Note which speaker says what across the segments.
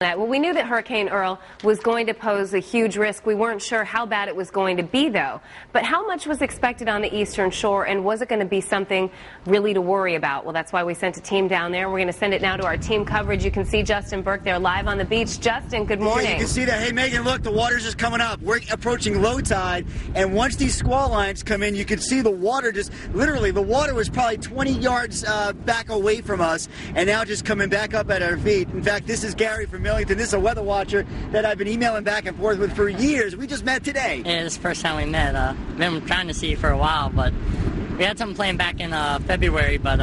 Speaker 1: Well, we knew that Hurricane Earl was going to pose a huge risk. We weren't sure how bad it was going to be, though. But how much was expected on the eastern shore, and was it going to be something really to worry about? Well, that's why we sent a team down there. We're going to send it now to our team coverage. You can see Justin Burke there live on the beach. Justin, good morning.
Speaker 2: Yeah, you can see that. Hey, Megan, look, the water's just coming up. We're approaching low tide, and once these squall lines come in, you can see the water just, literally, the water was probably 20 yards back away from us, and now just coming back up at our feet. In fact, this is Gary from Millington. This is a weather watcher that I've been emailing back and forth with for years. We just met today.
Speaker 3: Yeah, this is the first time we met. Been trying to see you for a while, but we had something planned back in February, but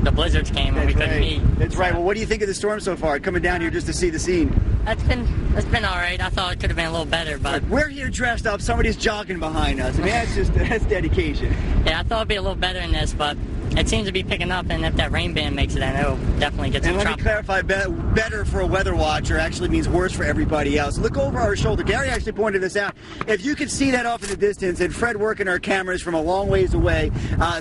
Speaker 3: the blizzards came and we couldn't meet.
Speaker 2: That's right. Well, what do you think of the storm so far? Coming down here just to see the scene.
Speaker 3: It's been all right. I thought it could have been a little better, but
Speaker 2: we're here dressed up. Somebody's jogging behind us. I mean, that's dedication.
Speaker 3: Yeah, I thought it'd be a little better than this, but it seems to be picking up, and if that rain band makes it, then it'll definitely get some
Speaker 2: trouble. And let me clarify, better for a weather watcher actually means worse for everybody else. Look over our shoulder. Gary actually pointed this out. If you can see that off in the distance, and Fred working our cameras from a long ways away,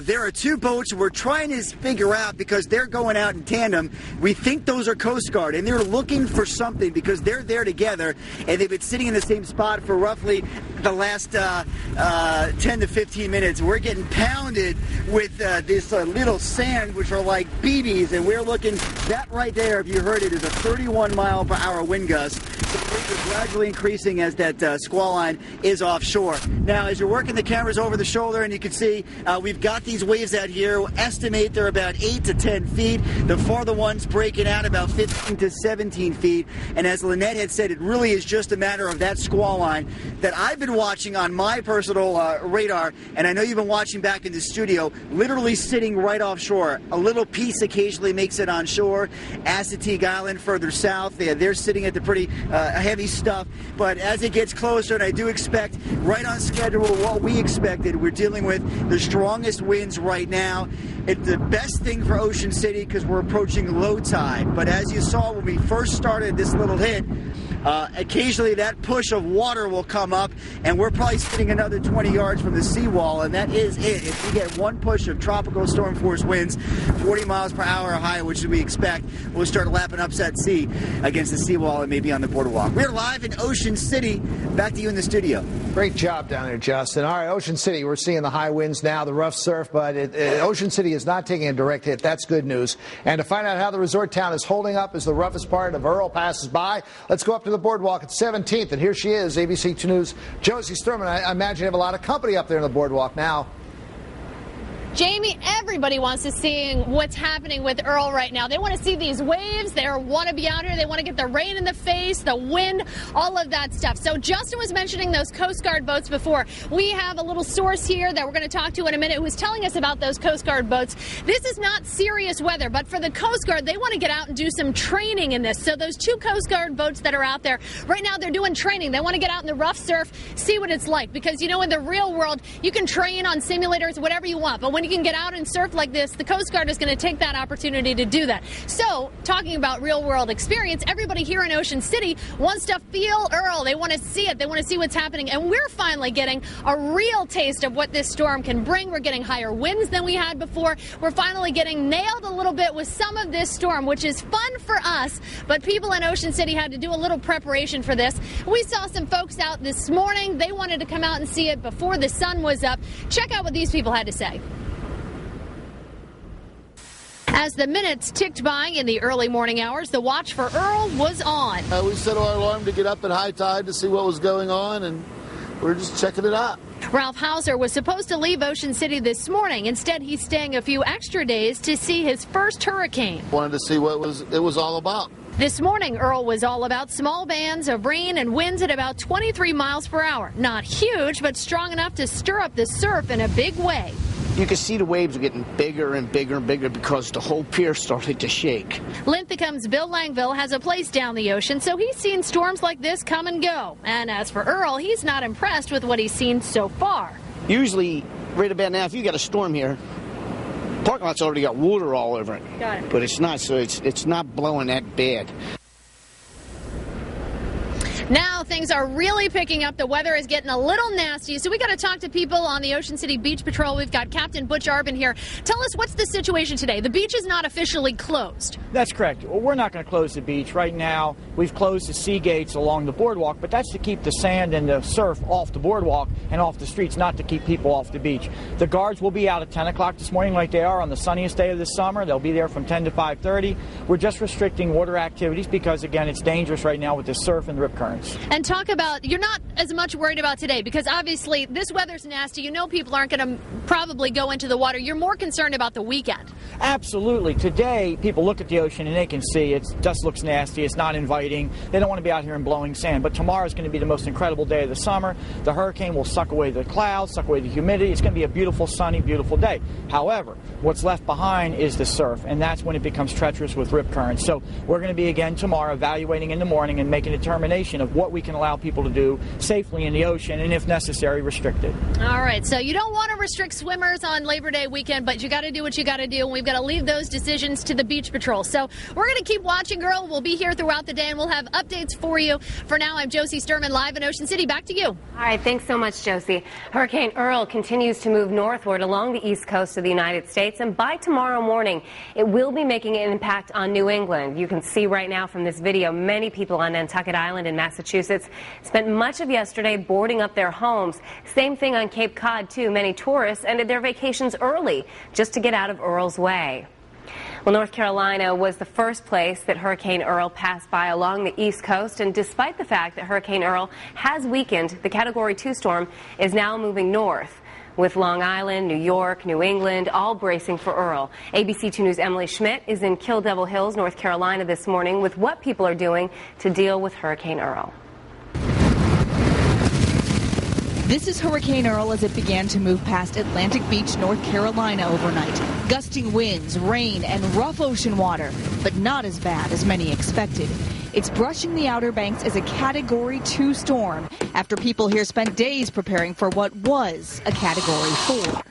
Speaker 2: there are two boats we're trying to figure out because they're going out in tandem. We think those are Coast Guard, and they're looking for something because they're there together, and they've been sitting in the same spot for roughly the last 10 to 15 minutes. We're getting pounded with this little sand, which are like BBs, and we're looking, that right there, if you heard it, is a 31-mile-per-hour wind gust. So the winds are gradually increasing as that squall line is offshore. Now, as you're working the cameras over the shoulder, and you can see we've got these waves out here. We'll estimate they're about 8 to 10 feet. The farther ones breaking out about 15 to 17 feet. And as Lynette had said, it really is just a matter of that squall line that I've been watching on my personal radar, and I know you've been watching back in the studio, literally sitting right offshore. A little piece occasionally makes it on shore. Assateague Island further south, they're sitting at the pretty heavy stuff. But as it gets closer, and I do expect right on schedule what we expected, we're dealing with the strongest winds right now. It's the best thing for Ocean City because we're approaching low tide. But as you saw when we first started this little hit, occasionally that push of water will come up, and we're probably sitting another 20 yards from the seawall, and that is it. If we get one push of tropical storm force winds, 40 miles per hour or higher, which we expect, we'll start lapping upset sea against the seawall and maybe on the boardwalk. We're live in Ocean City. Back to you in the studio.
Speaker 4: Great job down there, Justin. All right, Ocean City, we're seeing the high winds now, the rough surf, but Ocean City is not taking a direct hit. That's good news. And to find out how the resort town is holding up as the roughest part of Earl passes by, let's go up to the boardwalk at 17th, and here she is, ABC 2 News' Josie Sturman. I imagine you have a lot of company up there on the boardwalk now.
Speaker 5: Jamie, everybody wants to see what's happening with Earl right now. They want to see these waves. They want to be out here. They want to get the rain in the face, the wind, all of that stuff. So Justin was mentioning those Coast Guard boats before. We have a little source here that we're going to talk to in a minute who was telling us about those Coast Guard boats. This is not serious weather, but for the Coast Guard, they want to get out and do some training in this. So those two Coast Guard boats that are out there, right now they're doing training. They want to get out in the rough surf, see what it's like. Because, you know, in the real world, you can train on simulators, whatever you want. But when you can get out and surf like this, the Coast Guard is going to take that opportunity to do that. So, talking about real-world experience, everybody here in Ocean City wants to feel Earl. They want to see it. They want to see what's happening. And we're finally getting a real taste of what this storm can bring. We're getting higher winds than we had before. We're finally getting nailed a little bit with some of this storm, which is fun for us. But people in Ocean City had to do a little preparation for this. We saw some folks out this morning. They wanted to come out and see it before the sun was up. Check out what these people had to say. As the minutes ticked by in the early morning hours, the watch for Earl was on.
Speaker 6: We set our alarm to get up at high tide to see what was going on, and we're just checking it out.
Speaker 5: Ralph Hauser was supposed to leave Ocean City this morning. Instead, he's staying a few extra days to see his first hurricane.
Speaker 6: Wanted to see what it was all about.
Speaker 5: This morning, Earl was all about small bands of rain and winds at about 23 miles per hour. Not huge, but strong enough to stir up the surf in a big way.
Speaker 7: You can see the waves are getting bigger and bigger and bigger because the whole pier started to shake.
Speaker 5: Linthicum's Bill Langville has a place down the ocean, so he's seen storms like this come and go. And as for Earl, he's not impressed with what he's seen so far.
Speaker 7: Usually, right about now, if you got a storm here, parking lot's already got water all over it.
Speaker 5: Got it.
Speaker 7: But it's not, so it's not blowing that bad.
Speaker 5: Now things are really picking up. The weather is getting a little nasty, so we got to talk to people on the Ocean City Beach Patrol. We've got Captain Butch Arbin here. Tell us, what's the situation today? The beach is not officially closed.
Speaker 8: That's correct. Well, we're not going to close the beach right now. we've closed the sea gates along the boardwalk, but that's to keep the sand and the surf off the boardwalk and off the streets, not to keep people off the beach. The guards will be out at 10 o'clock this morning like they are on the sunniest day of the summer. They'll be there from 10 to 5:30. We're just restricting water activities because, again, it's dangerous right now with the surf and the rip currents.
Speaker 5: And talk about, you're not as much worried about today because obviously this weather's nasty. You know people aren't going to probably go into the water. You're more concerned about the weekend.
Speaker 8: Absolutely. Today, people look at the ocean and they can see it just looks nasty. It's not inviting. They don't want to be out here and blowing sand. But tomorrow is going to be the most incredible day of the summer. The hurricane will suck away the clouds, suck away the humidity. It's going to be a beautiful, sunny, beautiful day. However, what's left behind is the surf, and that's when it becomes treacherous with rip currents. So we're going to be again tomorrow evaluating in the morning and making a determination of what we can allow people to do safely in the ocean and, if necessary, restrict it.
Speaker 5: All right, so you don't want to restrict swimmers on Labor Day weekend, but you got to do what you got to do, and we've got to leave those decisions to the Beach Patrol. So we're going to keep watching, girl. We'll be here throughout the day, and we'll have updates for you. For now, I'm Josie Sturman, live in Ocean City. Back to you.
Speaker 1: All right, thanks so much, Josie. Hurricane Earl continues to move northward along the east coast of the United States, and by tomorrow morning, it will be making an impact on New England. You can see right now from this video, many people on Nantucket Island in Massachusetts spent much of yesterday boarding up their homes. Same thing on Cape Cod, too. Many tourists ended their vacations early just to get out of Earl's way. Well, North Carolina was the first place that Hurricane Earl passed by along the East Coast, and despite the fact that Hurricane Earl has weakened, the Category 2 storm is now moving north, with Long Island, New York, New England all bracing for Earl. ABC 2 News' Emily Schmidt is in Kill Devil Hills, North Carolina this morning with what people are doing to deal with Hurricane Earl.
Speaker 9: This is Hurricane Earl as it began to move past Atlantic Beach, North Carolina overnight. Gusting winds, rain, and rough ocean water, but not as bad as many expected. It's brushing the Outer Banks as a Category 2 storm after people here spent days preparing for what was a Category 4.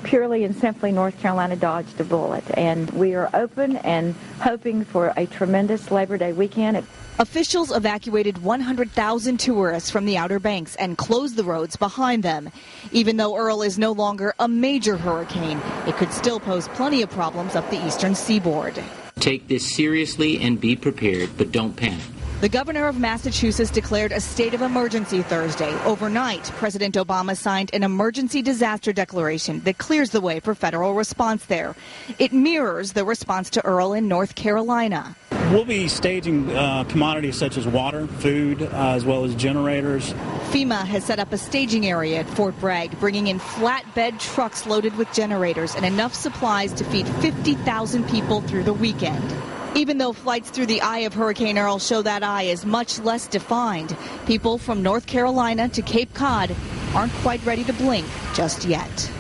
Speaker 10: Purely and simply, North Carolina dodged a bullet, and we are open and hoping for a tremendous Labor Day weekend.
Speaker 9: Officials evacuated 100,000 tourists from the Outer Banks and closed the roads behind them. Even though Earl is no longer a major hurricane, it could still pose plenty of problems up the eastern seaboard.
Speaker 11: Take this seriously and be prepared, but don't panic.
Speaker 9: The governor of Massachusetts declared a state of emergency Thursday. Overnight, President Obama signed an emergency disaster declaration that clears the way for federal response there. It mirrors the response to Earl in North Carolina.
Speaker 12: We'll be staging commodities such as water, food, as well as generators.
Speaker 9: FEMA has set up a staging area at Fort Bragg, bringing in flatbed trucks loaded with generators and enough supplies to feed 50,000 people through the weekend. Even though flights through the eye of Hurricane Earl show that eye is much less defined, people from North Carolina to Cape Cod aren't quite ready to blink just yet.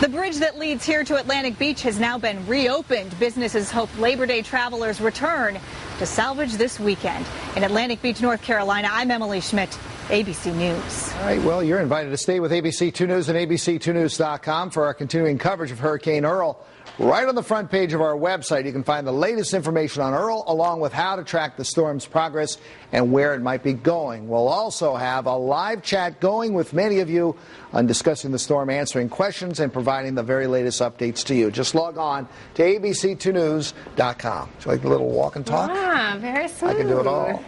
Speaker 9: The bridge that leads here to Atlantic Beach has now been reopened. Businesses hope Labor Day travelers return to salvage this weekend. In Atlantic Beach, North Carolina, I'm Emily Schmidt, ABC News.
Speaker 4: All right, well, you're invited to stay with ABC 2 News and ABC2News.com for our continuing coverage of Hurricane Earl. Right on the front page of our website, you can find the latest information on Earl, along with how to track the storm's progress and where it might be going. We'll also have a live chat going with many of you on discussing the storm, answering questions, and providing the very latest updates to you. Just log on to ABC2News.com. Do you like the little walk and talk?
Speaker 1: Ah, very smooth.
Speaker 4: I can do it all.